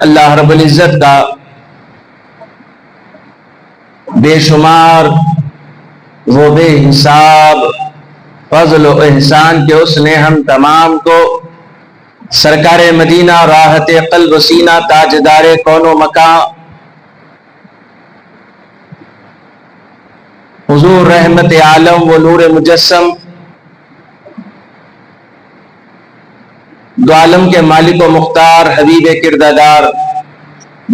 اللہ رب العزت کا بے شمار وہ بے حساب فضل و احسان کہ اس نے ہم تمام کو سرکار مدینہ راحت قلب و سینہ تاجدار کون و مکان حضور رحمت عالم و نور مجسم دو عالم کے مالک و مختار حبیب کردادار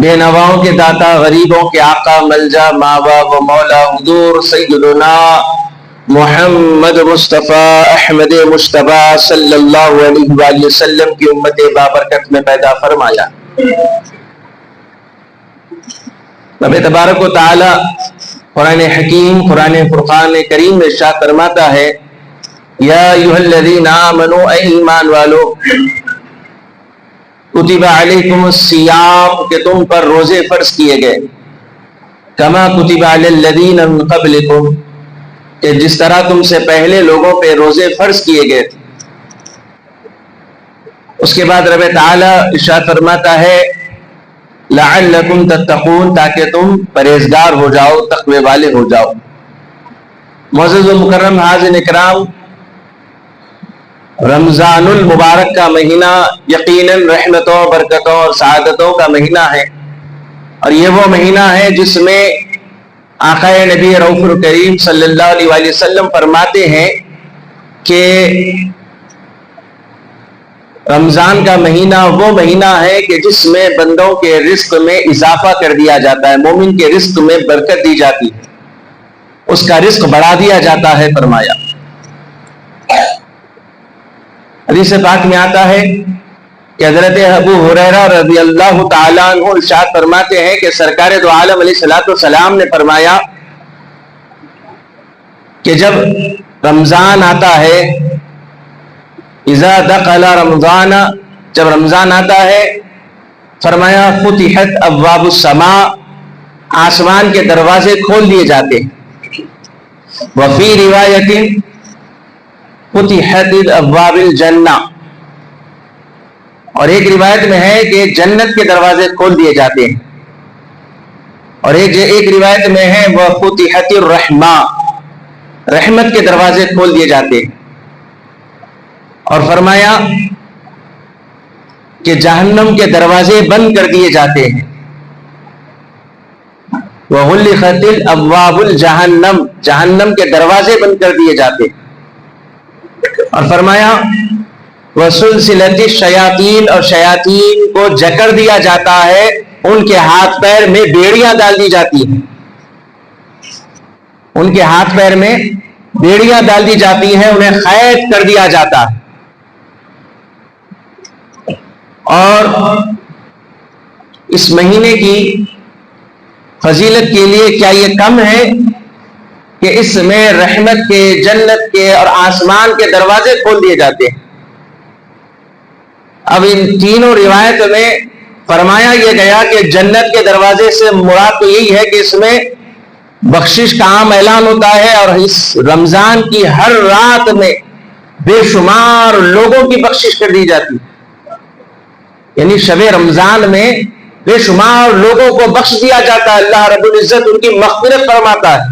بے نواؤں کے داتا غریبوں کے آقا ملجا ماوا و مولا حضور سیدنا محمد مصطفیٰ احمد مصطفیٰ صلی اللہ علیہ وآلہ وسلم کی امت بابرکت میں پیدا فرمایا۔ رب تبارک و تعالی قرآن حکیم قرآن فرقان کریم میں ارشاد فرماتا ہے یا ایھا الذین آمنوا اے ایمان والو کتب علیکم الصیام کہ تم پر روزے فرض کیے گئے کما کتب علی الذین من قبلکم کہ جس طرح تم سے پہلے لوگوں پہ روزے فرض کیے گئے تھے۔ اس کے بعد رب تعالی ارشاد فرماتا ہے لعلکم تتقون تاکہ تم پرہیزگار ہو جاؤ تقوی والے ہو جاؤ۔ معزز و مکرم حاضرین اکرام، رمضان المبارک کا مہینہ یقیناً رحمتوں برکتوں اور سعادتوں کا مہینہ ہے، اور یہ وہ مہینہ ہے جس میں آقا نبی رؤوف الکریم صلی اللہ علیہ وآلہ وسلم فرماتے ہیں کہ رمضان کا مہینہ وہ مہینہ ہے کہ جس میں بندوں کے رزق میں اضافہ کر دیا جاتا ہے، مومن کے رزق میں برکت دی جاتی ہے، اس کا رزق بڑھا دیا جاتا ہے۔ فرمایا حدیث پاک میں آتا ہے کہ حضرت ابو ہریرہ رضی اللہ تعالیٰ عنہ ارشاد فرماتے ہیں کہ سرکار دو عالم علیہ السلام نے فرمایا کہ جب رمضان آتا ہے اذا دخل رمضان جب رمضان آتا ہے فرمایا فتحت ابواب السماء آسمان کے دروازے کھول دیے جاتے ہیں۔ وفی روایت فتحت ابواب الجنہ اور ایک روایت میں ہے کہ جنت کے دروازے کھول دیے جاتے ہیں، اور ایک روایت میں ہے وہ فتحت الرحمہ رحمت کے دروازے کھول دیے جاتے ہیں، اور فرمایا کہ جہنم کے دروازے بند کر دیے جاتے ہیں۔ وغلقت الابواب الجہنم جہنم کے دروازے بند کر دیے جاتے ہیں، اور فرمایا وسلسلۃ الشیاطین اور شیاطین کو جکڑ دیا جاتا ہے، ان کے ہاتھ پیر میں بیڑیاں ڈال دی جاتی ہیں، ان کے ہاتھ پیر میں بیڑیاں ڈال دی جاتی ہیں، انہیں قید کر دیا جاتا ہے۔ اور اس مہینے کی فضیلت کے لیے کیا یہ کم ہے کہ اس میں رحمت کے جنت کے اور آسمان کے دروازے کھول دیے جاتے ہیں۔ اب ان تینوں روایت میں فرمایا یہ گیا کہ جنت کے دروازے سے مراد تو یہی ہے کہ اس میں بخشش کا عام اعلان ہوتا ہے، اور اس رمضان کی ہر رات میں بے شمار لوگوں کی بخشش کر دی جاتی ہے، یعنی شب رمضان میں بے شمار لوگوں کو بخش دیا جاتا ہے، اللہ رب العزت ان کی مغفرت فرماتا ہے۔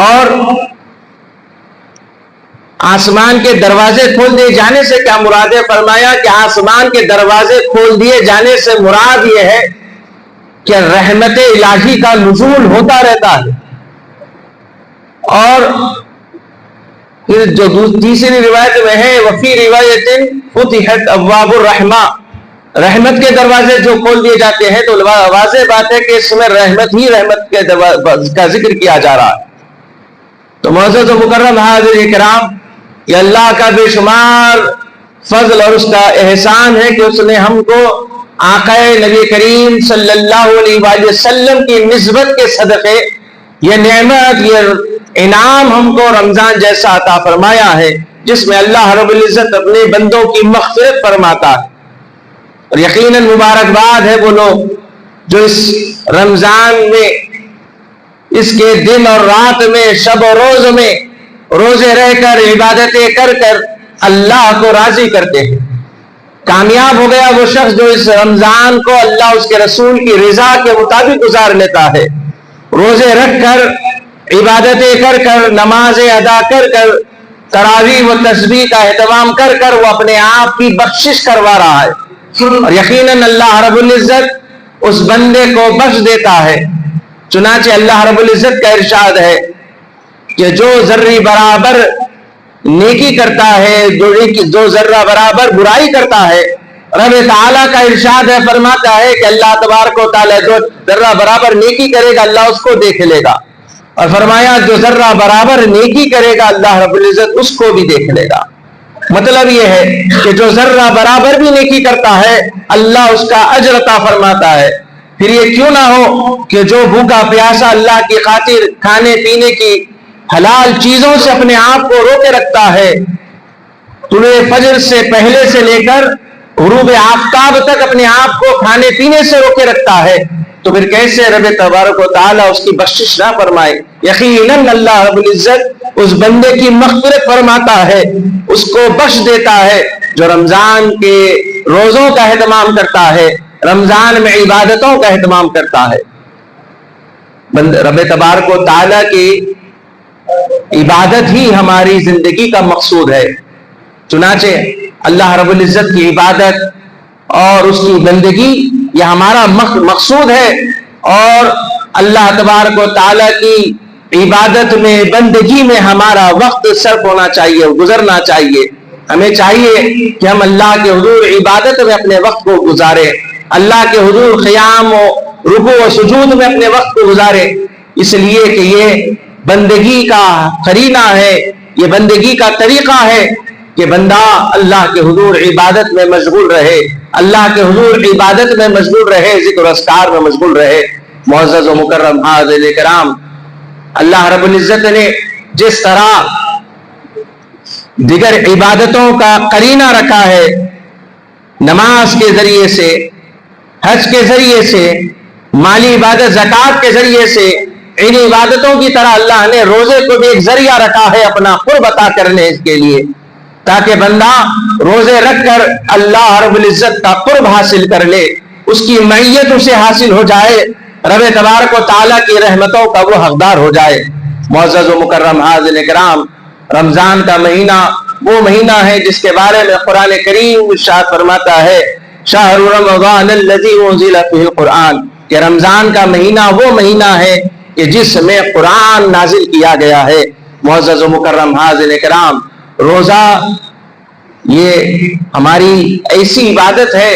اور آسمان کے دروازے کھول دیے جانے سے کیا مراد ہے؟ فرمایا کہ آسمان کے دروازے کھول دیے جانے سے مراد یہ ہے کہ رحمت الہی کا نزول ہوتا رہتا ہے۔ اور پھر جو تیسری روایت میں ہے وفی روایت فتحت ابواب الرحمہ رحمت کے دروازے جو کھول دیے جاتے ہیں، تو واضح بات ہے کہ اس میں رحمت ہی رحمت کا ذکر کیا جا رہا ہے۔ تو معزز و مکرم حاضرین کرام، یہ اللہ کا بے شمار فضل اور اس کا احسان ہے کہ اس نے ہم کو آقا نبی کریم صلی اللہ علیہ وآلہ وسلم کی نسبت کے صدقے یہ نعمت یہ انعام ہم کو رمضان جیسا عطا فرمایا ہے، جس میں اللہ رب العزت اپنے بندوں کی مغفرت فرماتا ہے۔ اور یقیناً مبارکباد ہے وہ لوگ جو اس رمضان میں اس کے دن اور رات میں شب و روز میں روزے رہ کر عبادتیں کر کر اللہ کو راضی کرتے ہیں۔ کامیاب ہو گیا وہ شخص جو اس رمضان کو اللہ اس کے رسول کی رضا کے مطابق گزار لیتا ہے، روزے رکھ کر، عبادتیں کر کر، نمازیں ادا کر کر، تراویح و تسبیح کا اہتمام کر کر وہ اپنے آپ کی بخشش کروا رہا ہے، اور یقیناً اللہ رب العزت اس بندے کو بخش دیتا ہے۔ چنانچہ اللہ رب العزت کا ارشاد ہے کہ جو ذرے برابر نیکی کرتا ہے، جو ذرہ برابر برائی کرتا ہے، رب تعالیٰ کا ارشاد ہے، فرماتا ہے کہ اللہ تبارک و تعالیٰ جو ذرہ برابر نیکی کرے گا اللہ اس کو دیکھ لے گا، اور فرمایا جو ذرہ برابر نیکی کرے گا اللہ رب العزت اس کو بھی دیکھ لے گا۔ مطلب یہ ہے کہ جو ذرہ برابر بھی نیکی کرتا ہے اللہ اس کا اجر عطا فرماتا ہے۔ پھر یہ کیوں نہ ہو کہ جو بھوکا پیاسا اللہ کی خاطر کھانے پینے کی حلال چیزوں سے اپنے آپ کو روکے رکھتا ہے، طلوع فجر سے پہلے سے لے کر غروب آفتاب تک اپنے آپ کو کھانے پینے سے روکے رکھتا ہے، تو پھر کیسے رب تبارک و تعالیٰ اس کی بخشش نہ فرمائے؟ یقیناً اللہ رب العزت اس بندے کی مغفرت فرماتا ہے، اس کو بخش دیتا ہے جو رمضان کے روزوں کا اہتمام کرتا ہے، رمضان میں عبادتوں کا اہتمام کرتا ہے۔ رب تبارک و تعالیٰ کی عبادت ہی ہماری زندگی کا مقصود ہے، چنانچہ اللہ رب العزت کی عبادت اور اس کی بندگی یہ ہمارا مقصود ہے، اور اللہ تبارک و تعالیٰ کی عبادت میں بندگی میں ہمارا وقت صرف ہونا چاہیے، گزرنا چاہیے۔ ہمیں چاہیے کہ ہم اللہ کے حضور عبادت میں اپنے وقت کو گزاریں، اللہ کے حضور قیام و رکوع و سجود میں اپنے وقت کو گزاریں، اس لیے کہ یہ بندگی کا قرینہ ہے، یہ بندگی کا طریقہ ہے کہ بندہ اللہ کے حضور عبادت میں مشغول رہے، اللہ کے حضور عبادت میں مشغول رہے، ذکر و اذکار میں مشغول رہے۔ معزز و مکرم حاضرین کرام، اللہ رب العزت نے جس طرح دیگر عبادتوں کا قرینہ رکھا ہے، نماز کے ذریعے سے، حج کے ذریعے سے، مالی عبادت زکوٰۃ کے ذریعے سے، ان عبادتوں کی طرح اللہ نے روزے کو بھی ایک ذریعہ رکھا ہے اپنا قرب عطا کرنے کے لیے، تاکہ بندہ روزے رکھ کر اللہ رب العزت کا قرب حاصل کر لے، اس کی معیت اسے حاصل ہو جائے، رب تبارک و تعالیٰ کی رحمتوں کا وہ حقدار ہو جائے۔ معزز و مکرم حاضرین کرام، رمضان کا مہینہ وہ مہینہ ہے جس کے بارے میں قرآن کریم ارشاد فرماتا ہے، شہر رمضان الذی انزل فیہ القرآن، کہ رمضان کا مہینہ وہ مہینہ ہے کہ جس میں قرآن نازل کیا گیا ہے۔ معزز و مکرم حاضرین کرام، روزہ یہ ہماری ایسی عبادت ہے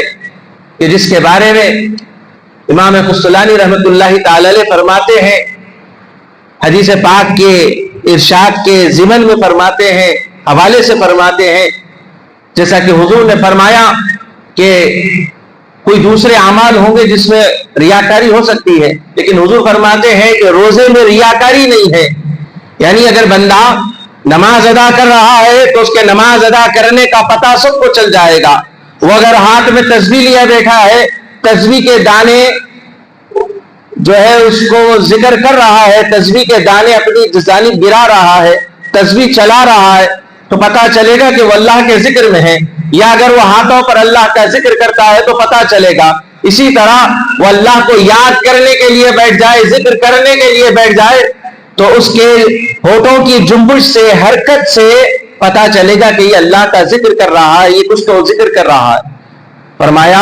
کہ جس کے بارے میں امام قسطلانی رحمۃ اللہ تعالی علیہ فرماتے ہیں، حدیث پاک کے ارشاد کے ضمن میں فرماتے ہیں، حوالے سے فرماتے ہیں، جیسا کہ حضور نے فرمایا کہ کوئی دوسرے اعمال ہوں گے جس میں ریاکاری ہو سکتی ہے، لیکن حضور فرماتے ہیں کہ روزے میں ریاکاری نہیں ہے۔ یعنی اگر بندہ نماز ادا کر رہا ہے تو اس کے نماز ادا کرنے کا پتہ سب کو چل جائے گا، وہ اگر ہاتھ میں تسبیح لیا بیٹھا ہے، تسبیح کے دانے جو ہے اس کو ذکر کر رہا ہے، تسبیح کے دانے اپنی جانب گرا رہا ہے، تسبیح چلا رہا ہے، تو پتہ چلے گا کہ وہ اللہ کے ذکر میں ہے، یا اگر وہ ہاتھوں پر اللہ کا ذکر کرتا ہے تو پتہ چلے گا۔ اسی طرح وہ اللہ کو یاد کرنے کے لیے بیٹھ جائے، ذکر کرنے کے لیے بیٹھ جائے، تو اس کے ہونٹوں کی جنبش سے، حرکت سے پتہ چلے گا کہ یہ اللہ کا ذکر کر رہا ہے، یہ کچھ تو ذکر کر رہا ہے۔ فرمایا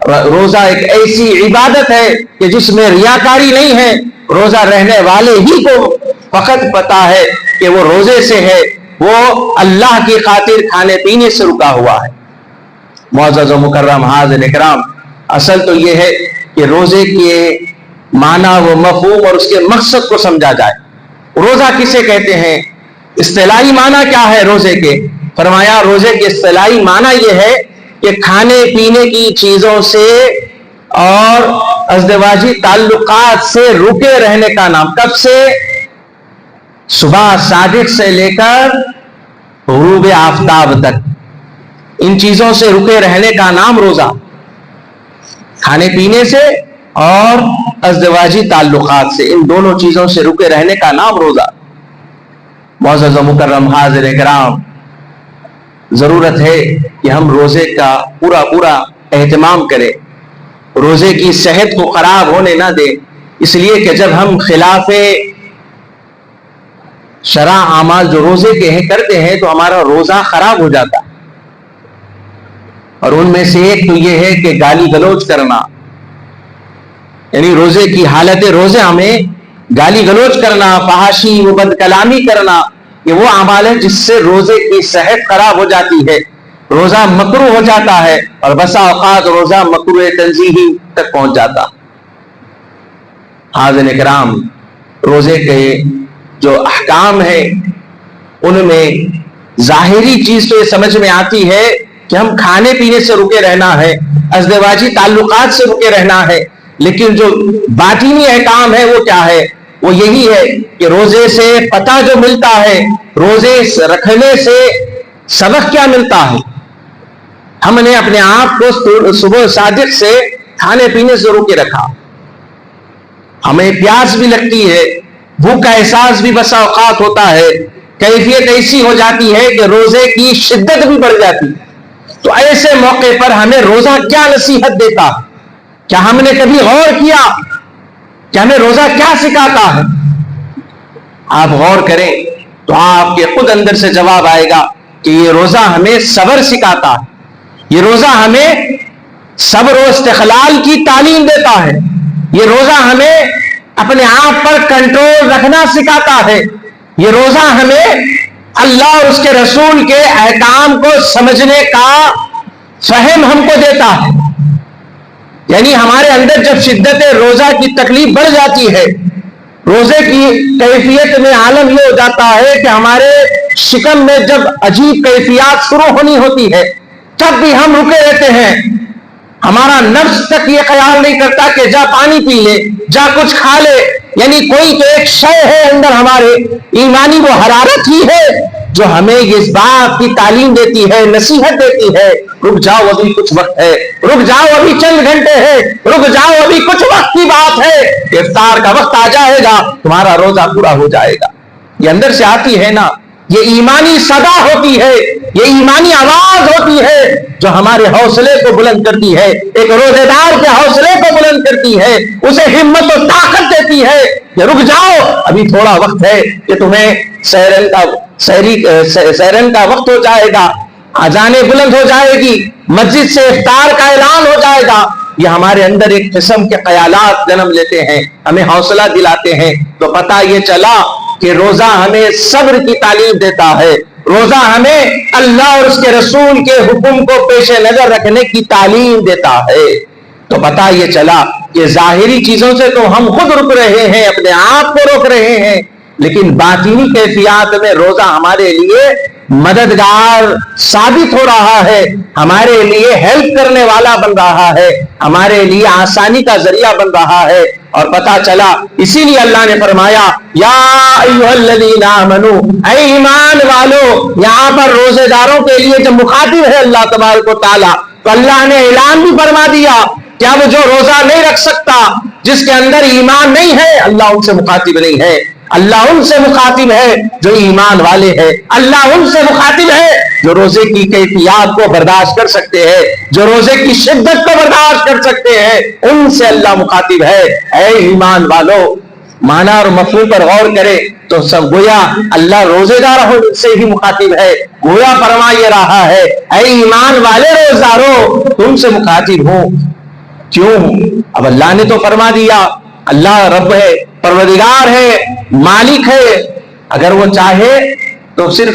روزہ ایک ایسی عبادت ہے کہ جس میں ریاکاری نہیں ہے، روزہ رہنے والے ہی کو فقط پتہ ہے کہ وہ روزے سے ہے، وہ اللہ کی خاطر کھانے پینے سے رکا ہوا ہے۔ معزز و مکرم حاضرین کرام، اصل تو یہ ہے کہ روزے کے معنی و مفہوم اور اس کے مقصد کو سمجھا جائے۔ روزہ کسے کہتے ہیں؟ اصطلاحی معنی کیا ہے روزے کے؟ فرمایا روزے کے اصطلاحی معنی یہ ہے کہ کھانے پینے کی چیزوں سے اور ازدواجی تعلقات سے رکے رہنے کا نام۔ کب سے؟ صبح صادق سے لے کر غروب آفتاب تک، ان چیزوں سے رکے رہنے کا نام روزہ، کھانے پینے سے اور ازدواجی تعلقات سے، ان دونوں چیزوں سے رکے رہنے کا نام روزہ۔ معزز و مکرم حاضرین کرام، ضرورت ہے کہ ہم روزے کا پورا اہتمام کریں، روزے کی صحت کو خراب ہونے نہ دیں، اس لیے کہ جب ہم خلاف شرع اعمال جو روزے کے ہیں کرتے ہیں تو ہمارا روزہ خراب ہو جاتا ہے۔ اور ان میں سے ایک تو یہ ہے کہ گالی گلوچ کرنا، یعنی روزے کی حالت روزے ہمیں گالی گلوچ کرنا، فحاشی و بد کلامی کرنا، یہ وہ اعمال ہے جس سے روزے کی صحت خراب ہو جاتی ہے، روزہ مکروہ ہو جاتا ہے، اور بسا اوقات روزہ مکروہ تنزیہی تک پہنچ جاتا۔ حاضرین کرام، روزے کے جو احکام ہیں ان میں ظاہری چیز تو یہ سمجھ میں آتی ہے کہ ہم کھانے پینے سے رکے رہنا ہے، ازدواجی تعلقات سے رکے رہنا ہے، لیکن جو باطنی احکام ہے وہ کیا ہے؟ وہ یہی ہے کہ روزے سے پتہ جو ملتا ہے، روزے رکھنے سے سبق کیا ملتا ہے۔ ہم نے اپنے آپ کو صبح صادق سے کھانے پینے سے روکے رکھا، ہمیں پیاس بھی لگتی ہے، بھوک کا احساس بھی بسا اوقات ہوتا ہے، کیفیت ایسی ہو جاتی ہے کہ روزے کی شدت بھی بڑھ جاتی ہے، تو ایسے موقع پر ہمیں روزہ کیا نصیحت دیتا ہے؟ کیا ہم نے کبھی غور کیا کہ ہمیں روزہ کیا سکھاتا ہے؟ آپ غور کریں تو آپ کے خود اندر سے جواب آئے گا کہ یہ روزہ ہمیں صبر سکھاتا ہے، یہ روزہ ہمیں صبر و استقلال کی تعلیم دیتا ہے، یہ روزہ ہمیں اپنے آپ پر کنٹرول رکھنا سکھاتا ہے، یہ روزہ ہمیں اللہ اور اس کے رسول کے احکام کو سمجھنے کا فہم ہم کو دیتا ہے۔ یعنی ہمارے اندر جب شدت روزہ کی تکلیف بڑھ جاتی ہے، روزے کی کیفیت میں عالم یہ ہو جاتا ہے کہ ہمارے شکم میں جب عجیب کیفیات شروع ہونی ہوتی ہے تب بھی ہم رکے رہتے ہیں، ہمارا نفس تک یہ خیال نہیں کرتا کہ جا پانی پی لے، جا کچھ کھا لے، یعنی کوئی تو ایک شے ہے اندر ہمارے ایمانی وہ حرارت ہی ہے جو ہمیں اس بات کی تعلیم دیتی ہے، نصیحت دیتی ہے، رک جاؤ ابھی کچھ وقت ہے، رک جاؤ ابھی چند گھنٹے ہیں، رک جاؤ ابھی کچھ وقت کی بات ہے، افطار کا وقت آ جائے گا، تمہارا روزہ پورا ہو جائے گا۔ یہ اندر سے آتی ہے نا، یہ ایمانی صدا ہوتی ہے، یہ ایمانی آواز ہوتی ہے جو ہمارے حوصلے کو بلند کرتی ہے، ایک روزے دار کے حوصلے کو بلند کرتی ہے، اسے ہمت و طاقت دیتی ہے کہ رک جاؤ ابھی تھوڑا وقت ہے کہ تمہیں سحرن کا وقت ہو جائے گا، اذانیں بلند ہو جائے گی، مسجد سے افطار کا اعلان ہو جائے گا۔ یہ ہمارے اندر ایک قسم کے خیالات جنم لیتے ہیں، ہمیں حوصلہ دلاتے ہیں، تو پتہ یہ چلا کہ روزہ ہمیں صبر کی تعلیم دیتا ہے، روزہ ہمیں اللہ اور اس کے رسول کے حکم کو پیش نظر رکھنے کی تعلیم دیتا ہے۔ تو پتہ یہ چلا کہ ظاہری چیزوں سے تو ہم خود رک رہے ہیں، اپنے آپ کو روک رہے ہیں، لیکن باطنی کیفیات میں روزہ ہمارے لیے مددگار ثابت ہو رہا ہے، ہمارے لیے ہیلپ کرنے والا بن رہا ہے، ہمارے لیے آسانی کا ذریعہ بن رہا ہے۔ اور پتہ چلا اسی لیے اللہ نے فرمایا یا ایھا الذین آمنو، اے ایمان والو، یہاں پر روزے داروں کے لیے جب مخاطب ہے اللہ تبارک و تعالی، تو اللہ نے اعلان بھی فرما دیا کہ اب جو روزہ نہیں رکھ سکتا، جس کے اندر ایمان نہیں ہے، اللہ ان سے مخاطب نہیں ہے، اللہ ان سے مخاطب ہے جو ایمان والے ہیں، اللہ ان سے مخاطب ہے جو روزے کی کیفیات کو برداشت کر سکتے ہیں، جو روزے کی شدت کو برداشت کر سکتے ہیں، ان سے اللہ مخاطب ہے۔ اے ایمان والو، معنی اور مفہوم پر غور کرے تو سب گویا اللہ روزے داروں سے ہی مخاطب ہے، گویا فرما یہ رہا ہے اے ایمان والے روزدارو تم سے مخاطب ہوں۔ کیوں؟ اب اللہ نے تو فرما دیا، اللہ رب ہے، پروردگار ہے، مالک ہے، اگر وہ چاہے تو صرف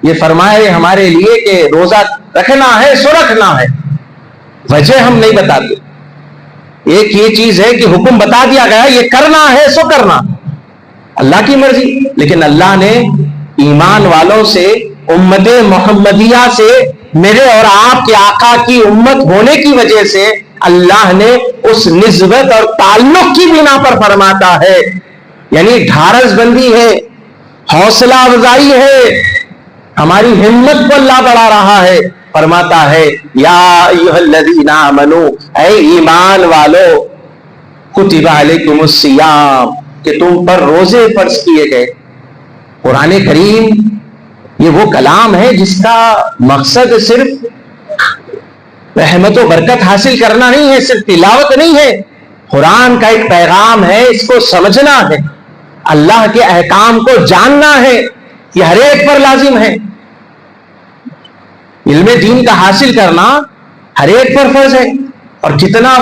یہ فرمائے ہمارے لیے کہ روزہ رکھنا ہے سو رکھنا ہے، وجہ ہم نہیں بتاتے۔ ایک یہ چیز ہے کہ حکم بتا دیا گیا یہ کرنا ہے سو کرنا، اللہ کی مرضی، لیکن اللہ نے ایمان والوں سے، امت محمدیہ سے، میرے اور آپ کے آقا کی امت ہونے کی وجہ سے اللہ نے اس نسبت اور تعلق کی بنا پر فرماتا ہے، یعنی ڈھارس بندی ہے، حوصلہ افزائی ہے، ہماری ہمت کو اللہ بڑھا رہا ہے، فرماتا ہے یا ایھا الذین آمنو، اے ایمان والو، کتب علیکم الصیام، کہ تم پر روزے فرض کیے گئے۔ قرآن کریم یہ وہ کلام ہے جس کا مقصد صرف رحمت و برکت حاصل کرنا نہیں ہے، صرف تلاوت نہیں ہے، قرآن کا ایک پیغام ہے، اس کو سمجھنا ہے، اللہ کے احکام کو جاننا ہے، یہ ہر ایک پر لازم ہے۔ علم دین کا حاصل کرنا ہر ایک پر فرض ہے، اور کتنا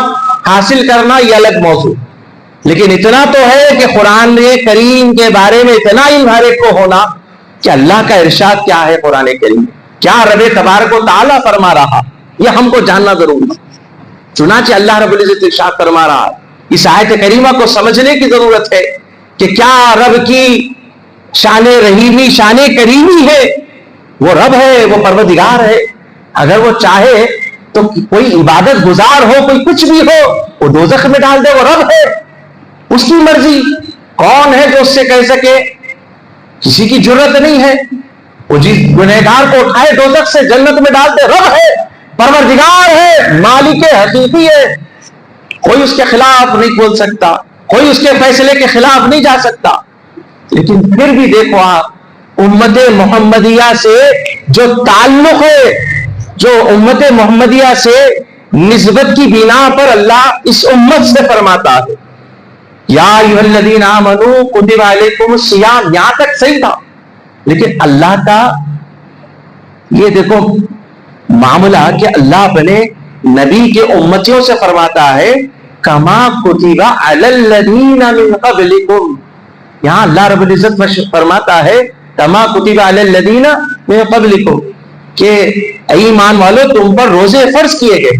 حاصل کرنا یہ الگ موضوع، لیکن اتنا تو ہے کہ قرآن کریم کے بارے میں اتنا علم ہر ایک کو ہونا کہ اللہ کا ارشاد کیا ہے قرآن کریم، کیا رب تبارک و تعالیٰ فرما رہا، یہ ہم کو جاننا ضروری ہے۔ چنانچہ اللہ رب العزت ارشاد فرما رہا ہے، اس آیت کریمہ کو سمجھنے کی ضرورت ہے کہ کیا رب کی شان رحیمی، شان کریمی ہے، وہ رب ہے، وہ پروردگار ہے، اگر وہ چاہے تو کوئی عبادت گزار ہو، کوئی کچھ بھی ہو، وہ دوزخ میں ڈال دے، وہ رب ہے، اس کی مرضی، کون ہے جو اس سے کہہ سکے؟ کسی کی جرت نہیں ہے، وہ جس گنہگار کو اٹھائے دوزخ سے جنت میں ڈال دے، رب ہے، پروردگار ہے، مالک حقیقی ہے، کوئی اس کے خلاف نہیں بول سکتا، کوئی اس کے فیصلے کے خلاف نہیں جا سکتا۔ لیکن پھر بھی دیکھو آپ، امت محمدیہ سے جو تعلق ہے، جو امت محمدیہ سے نسبت کی بنا پر اللہ اس امت سے فرماتا ہے یا ایھا الذین آمنوا کتب علیکم الصیام، یہاں تک صحیح تھا، لیکن اللہ کا یہ دیکھو معاملہ کہ اللہ اپنے نبی کے امتیوں سے فرماتا ہے کما کتب علی الذین من قبلکم، یہاں اللہ رب العزت فرماتا ہے کما کتب علی الذین من قبلکم کہ اے ایمان والو تم پر روزے فرض کیے گئے،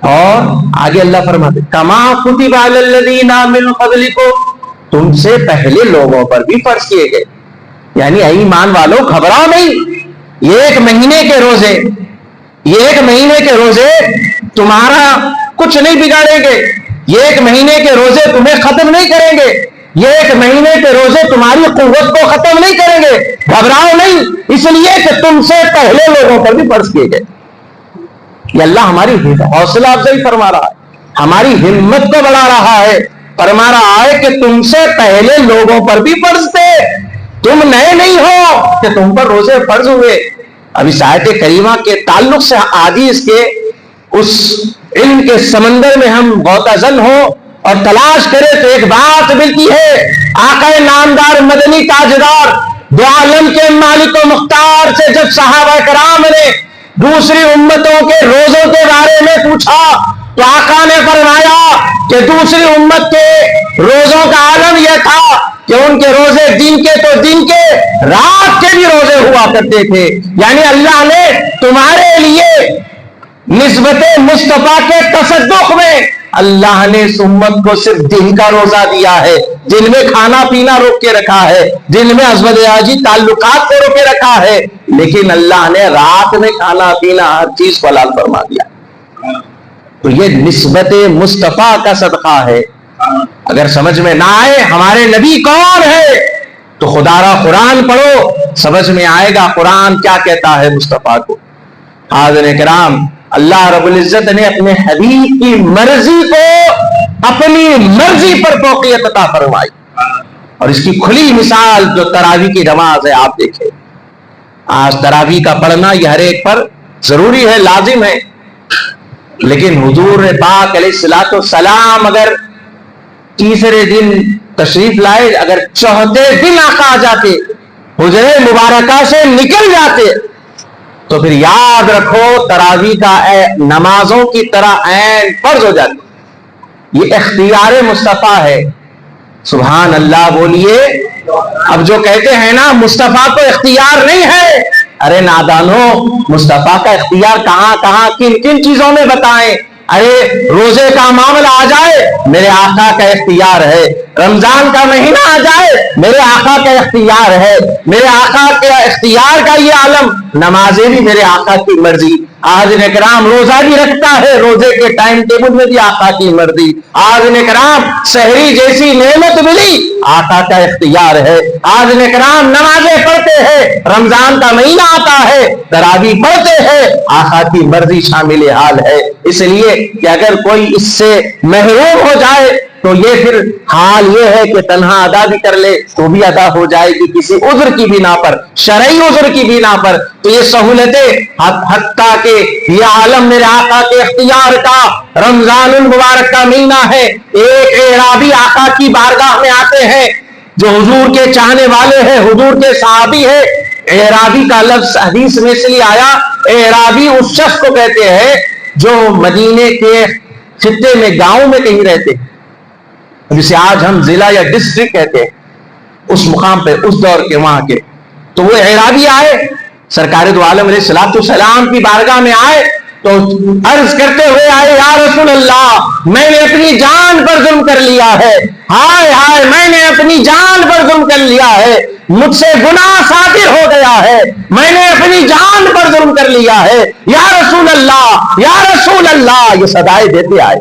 اور آگے اللہ فرماتے کما کتب علی الذین من قبلکم، تم سے پہلے لوگوں پر بھی فرض کیے گئے، یعنی اے ایمان والو گھبراؤ نہیں، یہ ایک مہینے کے روزے، یہ ایک مہینے کے روزے تمہارا کچھ نہیں بگاڑیں گے، یہ ایک مہینے کے روزے تمہیں ختم نہیں کریں گے، یہ ایک مہینے کے روزے تمہاری قوت کو ختم نہیں کریں گے، گھبراؤ نہیں، اس لیے کہ تم سے پہلے لوگوں پر بھی فرض کیے گئے۔ یہ اللہ ہماری حوصلہ افزائی فرما رہا ہے، ہماری ہمت کو بڑھا رہا ہے، فرما رہا ہے کہ تم سے پہلے لوگوں پر بھی فرض تھے، تم نئے نہیں ہو کہ تم پر روزے فرض ہوئے۔ اب اس آیت کریمہ کے تعلق سے حدیث کے اس علم کے سمندر میں ہم غوطہ-زن ہو اور تلاش کرے تو ایک بات ملتی ہے، آقا نامدار مدنی تاجدار دو عالم کے مالک و مختار سے جب صحابہ کرام نے دوسری امتوں کے روزوں کے بارے میں پوچھا تو آقا نے فرمایا کہ دوسری امت کے روزوں کا عالم یہ تھا کہ ان کے روزے دن کے تو دن کے، رات کے بھی روزے ہوا کرتے تھے، یعنی اللہ نے تمہارے لیے نسبت مصطفیٰ کے تصدق میں اللہ نے اس امت کو صرف دن کا روزہ دیا ہے، دن میں کھانا پینا روک کے رکھا ہے، دن میں ازواجی تعلقات کو روک کے رکھا ہے، لیکن اللہ نے رات میں کھانا پینا ہر چیز کو حلال فرما دیا۔ تو یہ نسبت مصطفیٰ کا صدقہ ہے۔ اگر سمجھ میں نہ آئے ہمارے نبی کون ہے تو خدا را قرآن پڑھو، سمجھ میں آئے گا قرآن کیا کہتا ہے مصطفیٰ کو۔ حاضرین کرام، اللہ رب العزت نے اپنے حبیب کی مرضی کو اپنی مرضی پر فوقیت عطا فرمائی، اور اس کی کھلی مثال جو تراویح کی نماز ہے، آپ دیکھیں آج تراویح کا پڑھنا یہ ہر ایک پر ضروری ہے، لازم ہے، لیکن حضور پاک علیہ الصلوۃ والسلام اگر تیسرے دن تشریف لائے، اگر چوتھے دن آقا آ جاتے، حجرے مبارکہ سے نکل جاتے، تو پھر یاد رکھو تراویح کا نمازوں کی طرح عین فرض ہو جاتی۔ یہ اختیار مصطفیٰ ہے، سبحان اللہ بولیے۔ اب جو کہتے ہیں نا مصطفیٰ کو اختیار نہیں ہے، ارے نادانو، مصطفیٰ کا اختیار کہاں کہاں کن کن چیزوں میں بتائیں۔ ارے روزے کا معاملہ آ جائے، میرے آقا کا اختیار ہے، رمضان کا مہینہ آ جائے، میرے آقا کا اختیار ہے، میرے آقا کے اختیار کا یہ عالم، نمازیں بھی میرے آقا کی مرضی۔ حاضرین کرام، روزہ بھی رکھتا ہے، روزے کے ٹائم ٹیبل میں بھی آقا کی مرضی۔ حاضرین کرام، سحری جیسی نعمت ملی، آقا کا اختیار ہے۔ حاضرین کرام، نمازیں پڑھتے ہیں، رمضان کا مہینہ آتا ہے، تراویح پڑھتے ہیں، آقا کی مرضی شامل حال ہے۔ اس لیے کہ اگر کوئی اس سے محروم ہو جائے تو یہ پھر حال یہ ہے کہ تنہا ادا بھی کر لے تو بھی ادا ہو جائے گی کسی عذر کی بنا پر، شرعی عذر کی بنا پر. تو یہ سہولتیں حتیٰ کہ یہ عالم میرے آقا کے اختیار کا رمضان المبارک کا مہینہ ہے. ایک اعرابی آقا کی بارگاہ میں آتے ہیں جو حضور کے چاہنے والے ہیں، حضور کے صحابی ہیں. اعرابی کا لفظ حدیث میں اس لیے آیا، اعرابی اس شخص کو کہتے ہیں جو مدینے کے خطے میں گاؤں میں کہیں رہتے ہیں، جسے آج ہم ضلع یا ڈسٹرکٹ کہتے ہیں، اس مقام پہ اس دور کے وہاں کے. تو وہ اعرابی آئے سرکار دو عالم علیہ الصلوۃ والسلام کی بارگاہ میں آئے تو عرض کرتے ہوئے آئے، یا رسول اللہ میں نے اپنی جان پر ظلم کر لیا ہے، ہائے ہائے میں نے اپنی جان پر ظلم کر لیا ہے، مجھ سے گناہ صادر ہو گیا ہے، میں نے اپنی جان پر ظلم کر لیا ہے، یا رسول اللہ یا رسول اللہ، یہ صدائے دیتے آئے.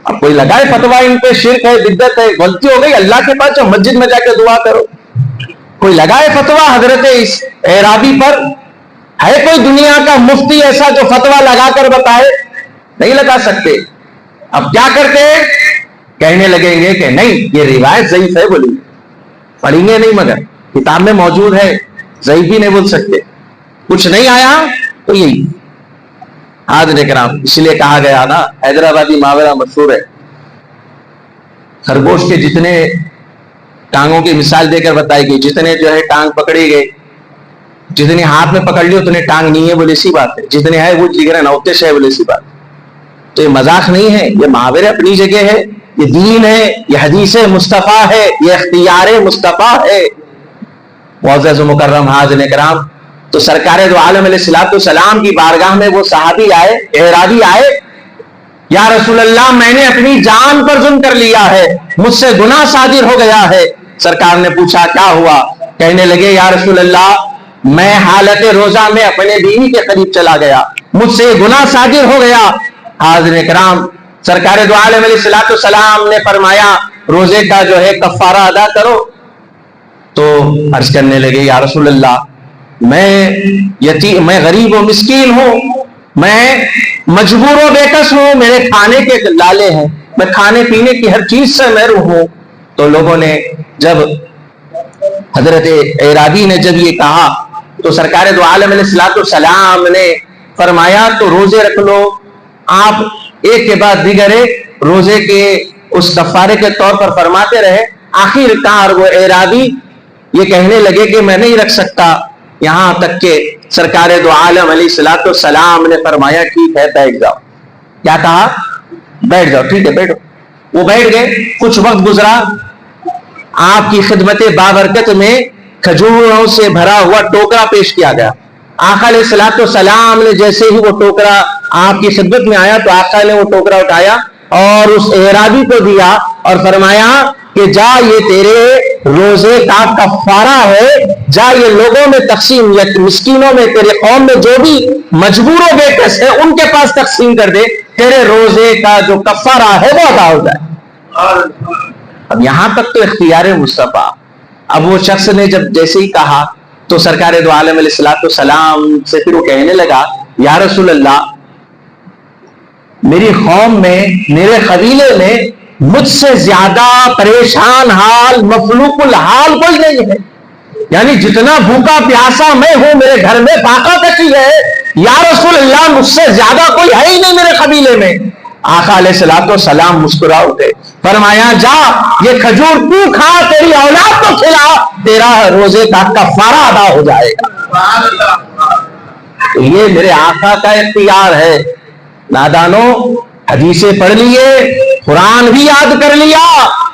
اب کوئی لگائے فتویٰ ان پہ شرک ہے، بدعت ہے، غلطی ہو گئی، اللہ کے پاس مسجد میں جا کے دعا کرو. کوئی لگائے فتویٰ حضرت اس اعرابی پر؟ ہے کوئی دنیا کا مفتی ایسا جو فتویٰ لگا کر بتائے؟ نہیں لگا سکتے. اب کیا کرتے ہیں؟ کہنے لگیں گے کہ نہیں یہ روایت ضعیف ہے، بولی پڑھیں گے نہیں، مگر کتاب میں موجود ہے، ضعیف بھی نہیں بول سکتے. کچھ نہیں آیا تو یہی حاضرین کرام، اس لیے کہا گیا نا، حیدرآبادی محاورہ مشہور ہے، خرگوش کے جتنے ٹانگوں کی مثال دے کر بتائی گئی، جتنے جو ہے ٹانگ پکڑی گئی، جتنی ہاتھ میں پکڑ لی اتنے ٹانگ نہیں ہے، بولے سی بات ہے، جتنے ہے وہ جگر نوتے سے ہے، بولے سی بات. تو یہ مذاق نہیں ہے، یہ محاورے اپنی جگہ ہے، یہ دین ہے، یہ حدیث مصطفیٰ ہے، یہ اختیار مصطفیٰ ہے. معزز و مکرم حاضرین کرام، تو سرکار دو عالم علیہ الصلوۃ والسلام کی بارگاہ میں وہ صحابی آئے، اعرابی آئے، یا رسول اللہ میں نے اپنی جان پر ظلم کر لیا ہے، مجھ سے گناہ صادر ہو گیا ہے. سرکار نے پوچھا کیا ہوا؟ کہنے لگے یا رسول اللہ میں حالت روزہ میں اپنے بیوی کے قریب چلا گیا، مجھ سے گناہ صادر ہو گیا. حاضرین کرام، سرکار دو عالم علیہ الصلوۃ والسلام نے فرمایا روزے کا جو ہے کفارہ ادا کرو. تو عرض کرنے لگے یا رسول اللہ میں غریب و مسکین ہوں، میں مجبور و بےکس ہوں، میرے کھانے کے لالے ہیں، میں کھانے پینے کی ہر چیز سے محروم ہوں. تو لوگوں نے جب حضرت اعرابی نے جب یہ کہا تو سرکار دو عالم علیہ الصلوۃ والسلام نے فرمایا تو روزے رکھ لو. آپ ایک کے بعد دیگر روزے کے اس کفارے کے طور پر فرماتے رہے. آخر کار وہ اعرابی یہ کہنے لگے کہ میں نہیں رکھ سکتا، یہاں تک کہ سرکار دو عالم علیہ الصلوۃ والسلام نے فرمایا ٹھیک ہے بیٹھ جاؤ. کیا کہا؟ بیٹھ جاؤ، ٹھیک ہے بیٹھو. وہ بیٹھ گئے. کچھ وقت گزرا، آپ کی خدمت بابرکت میں کھجوروں سے بھرا ہوا ٹوکرا پیش کیا گیا. آقا علیہ الصلوۃ والسلام نے جیسے ہی وہ ٹوکرا آپ کی خدمت میں آیا تو آقا نے وہ ٹوکرا اٹھایا اور اس اعرابی کو دیا اور فرمایا کہ جا یہ تیرے روزے کا کفارہ ہے، جا یہ لوگوں میں تقسیم، یا مسکینوں میں تیرے قوم میں جو بھی مجبور و بےکس ہے ان کے پاس تقسیم کر دے، تیرے روزے کا جو کفارہ ہے وہ ادا ہو جائے. اب یہاں تک تو اختیار مصطفیٰ. اب وہ شخص نے جب جیسے ہی کہا تو سرکار دو عالم علیہ الصلوۃ والسلام سے پھر وہ کہنے لگا یا رسول اللہ میری قوم میں، میرے قبیلے میں مجھ سے زیادہ پریشان حال، مفلوق الحال کوئی نہیں ہے. یعنی جتنا بھوکا پیاسا میں ہوں میرے گھر میں فاقہ تک ہی ہے، یا رسول اللہ مجھ سے زیادہ کوئی ہے ہی نہیں میرے قبیلے میں. آقا علیہ الصلوۃ والسلام مسکرا اٹھے، فرمایا جا یہ کھجور تو کھا، تیری اولاد کو کھلا، تیرا روزے کا کفارہ ادا ہو جائے گا. تو یہ میرے آقا کا اختیار ہے. نادانو حدیثیں پڑھ لیے، قرآن بھی یاد کر لیا،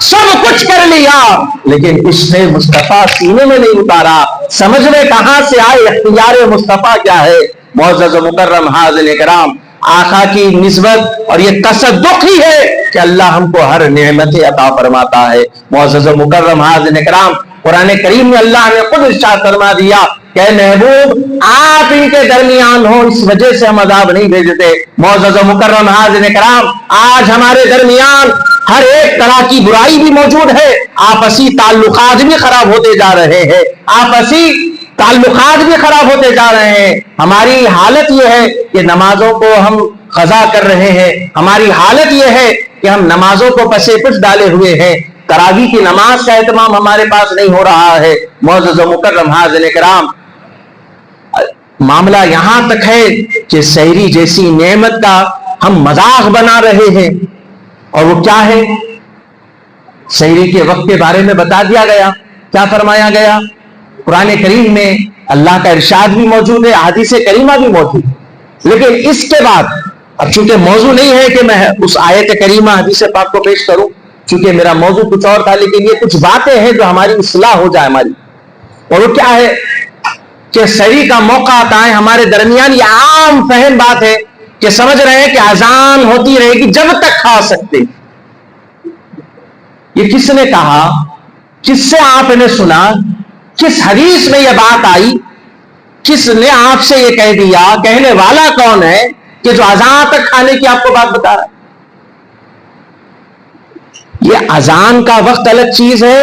سب کچھ کر لیا، لیکن اس نے مصطفیٰ سینے میں نہیں اتارا. سمجھ میں کہاں سے آئے اختیار مصطفیٰ کیا ہے؟ معزز و مکرم حاضرین کرام، آقا کی نسبت اور یہ تصدق ہی ہے کہ اللہ ہم کو ہر نعمت عطا فرماتا ہے. معزز و مکرم حاضرین کرام، قرآن کریم میں اللہ نے خود ارشاد فرما دیا کہ محبوب آپ ان کے درمیان ہو، اس وجہ سے ہم عذاب نہیں بھیجتے. معزز و مکرم حاضرین کرام، آج ہمارے درمیان ہر ایک طرح کی برائی بھی موجود ہے، آپسی تعلقات بھی خراب ہوتے جا رہے ہیں، آپسی تعلقات بھی خراب ہوتے جا رہے ہیں. ہماری حالت یہ ہے کہ نمازوں کو ہم قضا کر رہے ہیں، ہماری حالت یہ ہے کہ کہ ہم نمازوں کو پسے پش ڈالے ہوئے ہیں، تراویح کی نماز کا اہتمام ہمارے پاس نہیں ہو رہا ہے۔ معزز و مکرم حاضرین کرام، معاملہ یہاں تک ہے کہ سحری جیسی نعمت کا ہم مذاق بنا رہے ہیں، اور وہ کیا ہے؟ سحری کے وقت کے بارے میں بتا دیا گیا، کیا فرمایا گیا؟ قرآن کریم میں اللہ کا ارشاد بھی موجود ہے، احادیث کریمہ بھی موجود ہے، لیکن اس کے بعد اب چونکہ موضوع نہیں ہے کہ میں اس آیت کریمہ حدیث پاک کو پیش کروں، چونکہ میرا موضوع کچھ اور تھا، لیکن یہ کچھ باتیں ہیں جو ہماری اصلاح ہو جائے ہماری، اور وہ کیا ہے کہ سحری کا موقع آتا ہے ہمارے درمیان، یہ عام فہم بات ہے کہ سمجھ رہے ہیں کہ اذان ہوتی رہے گی جب تک کھا سکتے۔ یہ کس نے کہا؟ کس سے آپ نے سنا؟ کس حدیث میں یہ بات آئی؟ کس نے آپ سے یہ کہہ دیا؟ کہنے والا کون ہے کہ جو اذان تک کھانے کی آپ کو بات بتا رہا ہے؟ یہ اذان کا وقت الگ چیز ہے،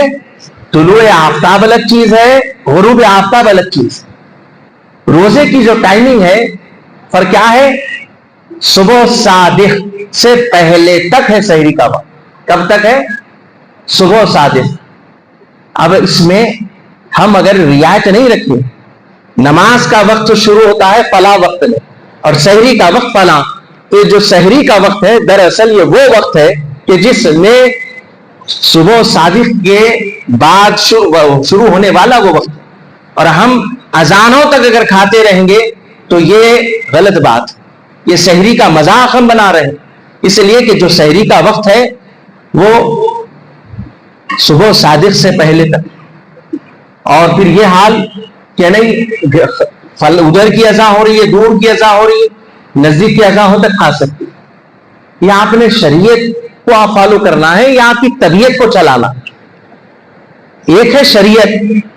طلوع آفتاب الگ چیز ہے، غروب آفتاب الگ چیز ہے۔ روزے کی جو ٹائمنگ ہے، پر کیا ہے؟ صبح صادق سے پہلے تک ہے سحری کا وقت۔ کب تک ہے؟ صبح صادق۔ اب اس میں ہم اگر رعایت نہیں رکھیں، نماز کا وقت شروع ہوتا ہے فلاں وقت میں اور سحری کا وقت فلاں، تو جو سحری کا وقت ہے دراصل یہ وہ وقت ہے کہ جس میں صبح صادق کے بعد شروع ہونے والا وہ وقت، اور ہم اذانوں تک اگر کھاتے رہیں گے تو یہ غلط بات، یہ سحری کا مذاق ہم بنا رہے ہیں۔ اس لیے کہ جو سحری کا وقت ہے وہ صبح صادق سے پہلے تک، اور پھر یہ حال کہ نہیں ادھر کی اذان ہو رہی ہے، دور کی اذان ہو رہی ہے، نزدیک کی اذان ہو تک کھا سکتے۔ یہ آپ نے شریعت کو آپ فالو کرنا ہے یا آپ کی طبیعت کو چلانا؟ ایک ہے شریعت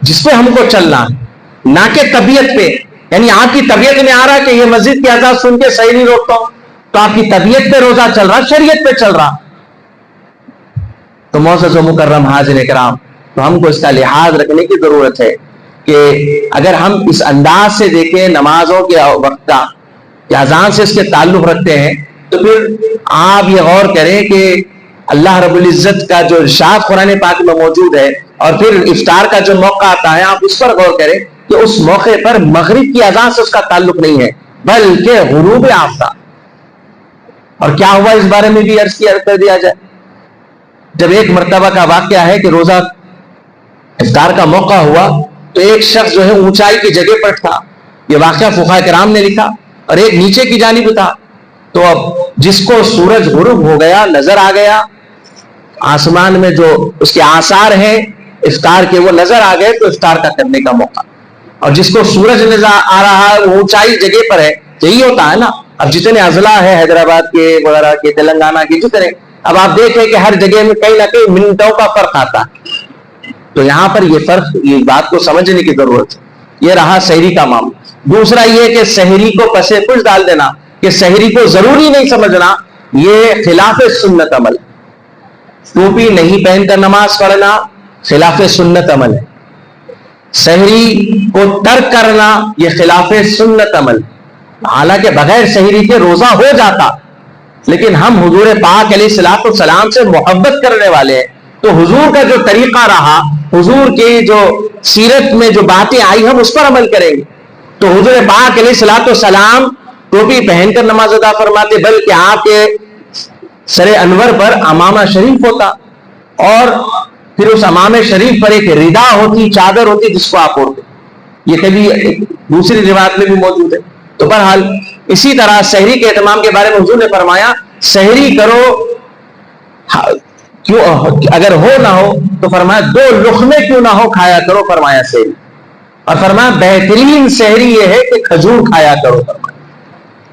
جس پہ ہم کو چلنا ہے، نہ کہ طبیعت پہ، یعنی آپ کی طبیعت میں آ رہا کہ یہ مسجد کی اذان سن کے صحیح نہیں روکتا ہوں، تو آپ کی طبیعت پہ روزہ چل رہا، شریعت پہ چل رہا۔ تو معزز و مکرم حاضرین کرام، تو ہم کو اس کا لحاظ رکھنے کی ضرورت ہے کہ اگر ہم اس انداز سے دیکھیں نمازوں کے وقت کا کہ اذان سے اس کے تعلق رکھتے ہیں، تو پھر آپ یہ غور کریں کہ اللہ رب العزت کا جو ارشاد قرآن پاک میں موجود ہے، اور پھر افطار کا جو موقع آتا ہے آپ اس پر غور کریں کہ اس موقع پر مغرب کی اذان سے اس کا تعلق نہیں ہے بلکہ غروب آفتاب۔ اور کیا ہوا اس بارے میں بھی عرض کر دیا جائے۔ جب ایک مرتبہ کا واقعہ ہے کہ روزہ افطار کا موقع ہوا تو ایک شخص جو ہے اونچائی کی جگہ پر تھا، یہ واقعہ فقہاء کرام نے لکھا، اور ایک نیچے کی جانب تھا، تو اب جس کو سورج غروب ہو گیا نظر آ گیا، آسمان میں جو اس کے آثار ہیں افطار کے وہ نظر آ گئے، تو افطار کا کرنے کا موقع۔ اور جس کو سورج نظر آ رہا ہے وہ اونچائی جگہ پر ہے، یہی ہوتا ہے نا۔ اب جتنے اضلاع ہے حیدرآباد کے وغیرہ کے تلنگانہ کے جتنے، اب آپ دیکھیں کہ ہر جگہ میں کہیں نہ کہیں منٹوں کا فرق آتا ہے، تو یہاں پر یہ فرق، یہ بات کو سمجھنے کی ضرورت ہے۔ یہ رہا سحری کا معاملہ۔ دوسرا یہ کہ سحری کو پسے پش ڈال دینا، کہ سحری کو ضروری نہیں سمجھنا، یہ خلاف سنت عمل ہے۔ ٹوپی نہیں پہن کر نماز پڑھنا خلاف سنت عمل ہے، سحری کو ترک کرنا یہ خلاف سنت عمل ہے۔ حالانکہ بغیر سحری کے روزہ ہو جاتا، لیکن ہم حضور پاک علیہ الصلوۃ والسلام سے محبت کرنے والے ہیں، تو حضور کا جو طریقہ رہا، حضور کی جو سیرت میں جو باتیں آئی ہم اس پر عمل کریں گے۔ تو حضور پاک علیہ الصلوۃ والسلام ٹوپی پہن کر نماز ادا فرماتے، بلکہ آپ کے سر انور پر امامہ شریف ہوتا، اور پھر اس امامہ شریف پر ایک ردا ہوتی، چادر ہوتی جس کو آپ اوڑھتے۔ یہ کبھی دوسری روایت میں بھی موجود ہے۔ تو بہرحال اسی طرح سحری کے اہتمام کے بارے میں حضور نے فرمایا سحری کرو، کیوں اگر ہو نہ ہو تو فرمایا 2 لقمے کیوں نہ ہو کھایا کرو، فرمایا سحری، اور فرمایا بہترین سحری یہ ہے کہ کھجور کھایا کرو، فرمایا۔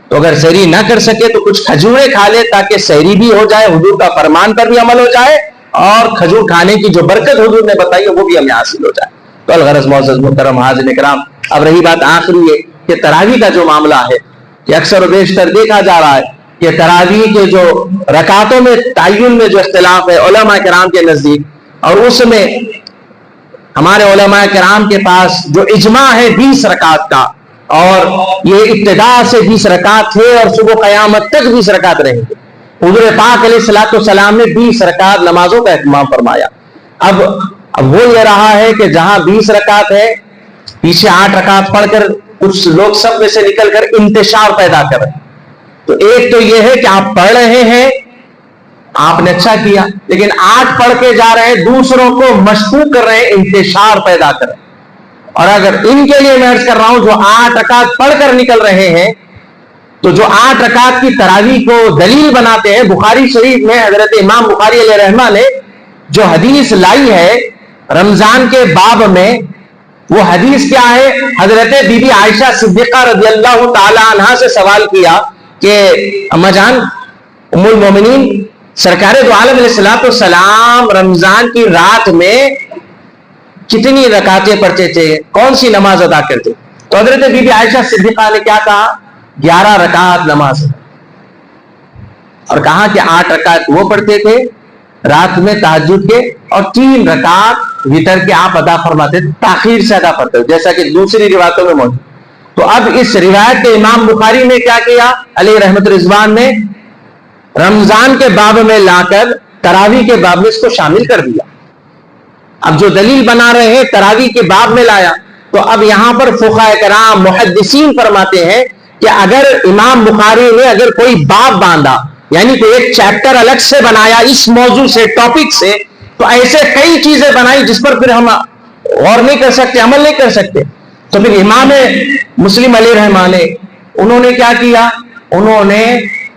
تو اگر سحری نہ کر سکے تو کچھ کھجوریں کھا لے تاکہ سحری بھی ہو جائے، حضور کا فرمان پر بھی عمل ہو جائے، اور کھجور کھانے کی جو برکت حضور نے بتائی ہے وہ بھی ہمیں حاصل ہو جائے۔ تو الغرض معزز محترم حاضرین کرام، اب رہی بات آخری ہے کہ تراویح کا جو معاملہ ہے، کہ اکثر و بیشتر دیکھا جا رہا ہے کہ تراویح کے جو رکعتوں میں تعین میں جو اختلاف ہے علماء کرام کے نزدیک، اور اس میں ہمارے علماء کرام کے پاس جو اجماع ہے 20 رکعت کا، اور یہ ابتدا سے 20 رکعت ہے اور صبح قیامت تک 20 رکعت رہیں گے، حضور پاک علیہ الصلوۃ والسلام نے 20 رکعت نمازوں کا اہتمام فرمایا. اب وہ یہ رہا ہے کہ جہاں 20 رکعت ہے پیچھے 8 رکعت پڑھ کر کچھ لوگ سب میں سے نکل کر انتشار پیدا کر رہے ہیں. تو ایک تو یہ ہے کہ آپ پڑھ رہے ہیں، آپ نے اچھا کیا، لیکن 8 پڑھ کے جا رہے ہیں، دوسروں کو مشکوک کر رہے ہیں، انتشار پیدا کر رہے ہیں. اور اگر ان کے لیے میں عرض کر رہا ہوں جو 8 رکعت پڑھ کر نکل رہے ہیں، تو جو 8 رکعت کی تراویح کو دلیل بناتے ہیں، بخاری شریف میں حضرت امام بخاری علیہ رحمہ نے جو حدیث لائی ہے رمضان کے باب میں، وہ حدیث کیا ہے؟ حضرت بی بی عائشہ صدیقہ رضی اللہ تعالی عنہا سے سوال کیا کہ اما جان ام المومنین سرکار دو عالم علیہ الصلوۃ والسلام رمضان کی رات میں کتنی رکعتیں پڑھتے تھے، کون سی نماز ادا کرتے؟ تو حضرت بی بی عائشہ صدیقہ نے کیا کہا؟ 11 رکعت نماز، اور کہا کہ 8 رکعت وہ پڑھتے تھے رات میں تہجد کے، اور 3 رکعت وتر کے آپ ادا فرماتے، تاخیر سے ادا کرتے، جیسا کہ دوسری روایتوں میں موجود. تو اب اس روایت کے امام بخاری نے کیا کیا علیہ رحمت رضوان نے؟ رمضان کے باب میں لا کر تراویح کے باب میں اس کو شامل کر دیا. اب جو دلیل بنا رہے ہیں تراویح کے باب میں لایا. تو اب یہاں پر فقہاء کرام محدثین فرماتے ہیں کہ اگر امام بخاری نے اگر کوئی باب باندھا، یعنی کوئی ایک چیپٹر الگ سے بنایا اس موضوع سے، ٹاپک سے، تو ایسے کئی چیزیں بنائی جس پر پھر ہم غور نہیں کر سکتے، عمل نہیں کر سکتے. تو پھر امام مسلم علیہ رحمہ نے انہوں نے کیا کیا؟ انہوں نے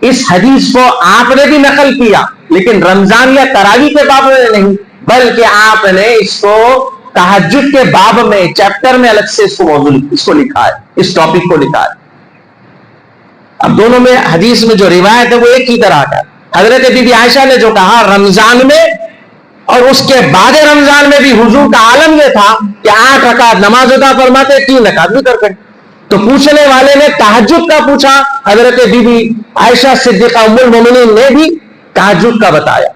اس حدیث کو آپ نے بھی نقل کیا، لیکن رمضان یا تراویح کے باب میں نہیں، بلکہ آپ نے اس کو تہجد کے باب میں چیپٹر میں الگ سے اس کو لکھا ہے، اس ٹاپک کو لکھا ہے. اب دونوں میں حدیث میں جو روایت ہے وہ ایک ہی طرح کا. حضرت بی بی عائشہ نے جو کہا رمضان میں اور اس کے بعد رمضان میں بھی حضور کا عالم یہ تھا کہ 8 رکعت نماز ادا فرماتے، 3 رکعت بھی کرتے. تو پوچھنے والے نے تہجد کا پوچھا، حضرت بی بی عائشہ صدیقہ ام المومنین نے بھی تہجد کا بتایا.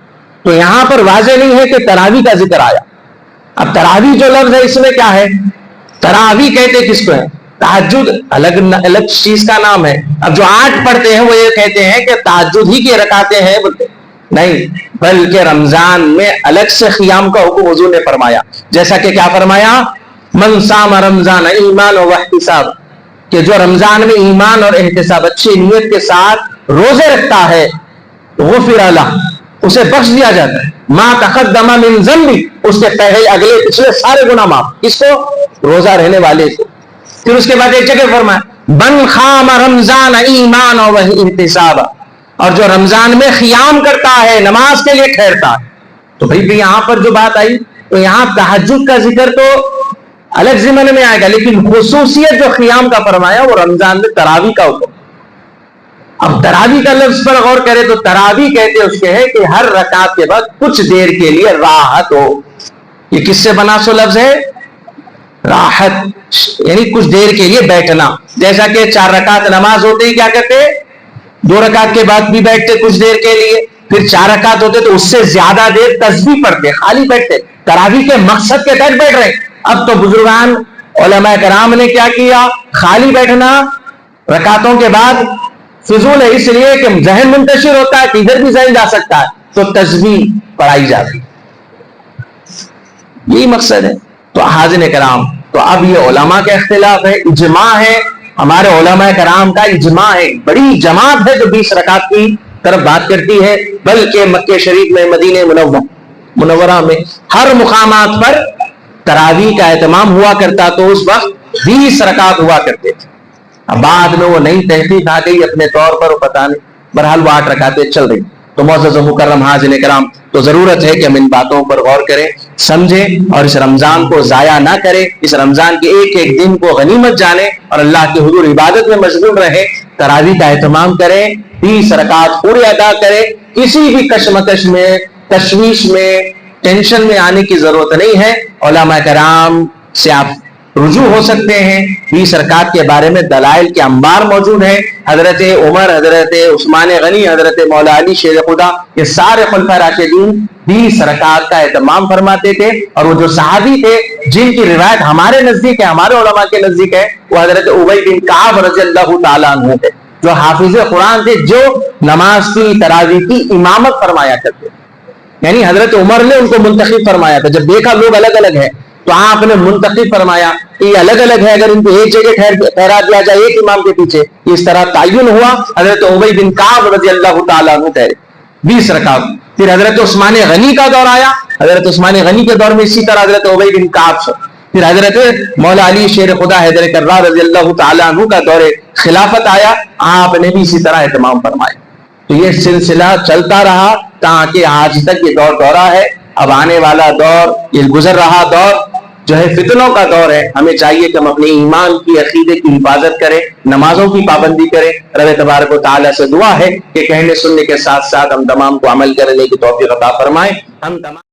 تو یہاں پر واضح نہیں ہے کہ تراویح کا ذکر آیا. اب تراویح جو لفظ ہے اس میں کیا ہے؟ تراویح کہتے کس کو ہے؟ تہجد الگ چیز کا نام ہے. اب جو 8 پڑھتے ہیں وہ یہ کہتے ہیں کہ تہجد ہی کی رکعتیں ہیں، بولتے نہیں، بلکہ رمضان میں الگ سے قیام کا حکم حضور نے فرمایا. جیسا کہ کیا فرمایا؟ من صام رمضان ایمان و احتساب، کہ جو رمضان میں ایمان اور احتساب اچھی نیت کے ساتھ روزے رکھتا ہے غفر لہ، اسے بخش دیا جاتا ہے ما تقدم من ذنبی، اس کے پہلے اگلے پچھلے سارے گناہ معاف، اس کو روزہ رہنے والے کو. پھر اس کے بعد ایک جگہ فرمایا من خام رمضان ایمان و احتساب، اور جو رمضان میں قیام کرتا ہے نماز کے لیے ٹھہرتا ہے. تو بھائی یہاں پر جو بات آئی تو یہاں تہجد کا ذکر تو الگ ضمن میں آئے گا، لیکن خصوصیت جو قیام کا فرمایا وہ رمضان میں تراویح کا حکم. اب تراویح کا لفظ پر غور کرے تو تراویح کہتے اس کے ہے کہ ہر رکعت کے بعد کچھ دیر کے لیے راحت ہو. یہ کس سے بنا سو لفظ ہے؟ راحت، یعنی کچھ دیر کے لیے بیٹھنا. جیسا کہ 4 رکعت نماز ہوتے ہی کیا کرتے؟ 2 رکعت کے بعد بھی بیٹھتے کچھ دیر کے لیے، پھر 4 رکعت ہوتے تو اس سے زیادہ دیر تسبیح پڑھتے، خالی بیٹھتے. تراویح کے مقصد کے تحت بیٹھ رہے. اب تو بزرگان علماء کرام نے کیا کیا؟ خالی بیٹھنا رکعتوں کے بعد فضول ہے، اس لیے کہ ذہن منتشر ہوتا ہے، کدھر بھی ذہن جا سکتا ہے، تو تسبیح پڑھائی جاتی، یہی مقصد ہے. تو حاضرین کرام، تو اب یہ علماء کا اختلاف ہے، اجماع ہے، ہمارے علماء کرام کا اجماع ہے، بڑی جماعت ہے جو 20 رکعت کی طرف بات کرتی ہے. بلکہ مکہ شریف میں، مدینہ منورہ میں ہر مقامات پر تراویح کا اہتمام ہوا کرتا، تو اس وقت 20 رکعت ہوا کرتے تھے. اب بعد میں وہ نئی تحقیق آ گئی اپنے طور پر، پتہ نہیں، بہرحال وہ 8 رکعتیں چل رہی. تو معزز و مکرم حاضرین کرام، تو ضرورت ہے کہ ہم ان باتوں پر غور کریں، سمجھیں، اور اس رمضان کو ضائع نہ کریں، اس رمضان کے ایک ایک دن کو غنیمت جانیں اور اللہ کے حضور عبادت میں مشغول رہیں. تراویح کا اہتمام کریں، 20 رکعت پورے ادا کریں. کسی بھی کشمکش میں، تشویش میں، ٹینشن میں آنے کی ضرورت نہیں ہے. علماء کرام سے آپ رجوع ہو سکتے ہیں. 20 رکعت کے بارے میں دلائل کے انبار موجود ہیں. حضرت عمر، حضرت عثمان غنی، حضرت مولا علی شیر خدا، یہ سارے خلفائے راشدین 20 رکعت کا اہتمام فرماتے تھے. اور وہ جو صحابی تھے جن کی روایت ہمارے نزدیک ہے، ہمارے علماء کے نزدیک ہے، وہ حضرت ابی بن کعب رضی اللہ تعالیٰ عنہ تھے، جو حافظ قرآن تھے، جو نماز کی تراویح کی امامت فرمایا کرتے. یعنی حضرت عمر نے ان کو منتخب فرمایا تھا. جب دیکھا لوگ الگ الگ ہیں تو آپ نے منتخب فرمایا کہ یہ الگ الگ ہے, اگر ان کو ایک جگہ ٹھہرا دیا جائے ایک امام کے پیچھے, اس طرح تعین ہوا. حضرت ابی بن کعب رضی اللہ تعالیٰ عنہ ٹھہرے 20 رکعت. پھر حضرت عثمان غنی کا دور آیا. حضرت عثمان غنی کے دور میں اسی طرح حضرت ابی بن کعب سے. پھر حضرت مولا علی شیر خدا حیدر کرار رضی اللہ تعالیٰ عنہ کا دور خلافت آیا, آپ نے بھی اسی طرح اہتمام فرمایا. تو یہ سلسلہ چلتا رہا تاکہ آج تک یہ دور دورہ ہے. اب آنے والا دور, یہ گزر رہا دور جو ہے فتنوں کا دور ہے. ہمیں چاہیے کہ ہم اپنے ایمان کی, عقیدے کی حفاظت کریں, نمازوں کی پابندی کریں. رب تبارک و تعالیٰ سے دعا ہے کہ کہنے سننے کے ساتھ ساتھ ہم تمام کو عمل کرنے کی توفیق عطا فرمائیں. ہم تمام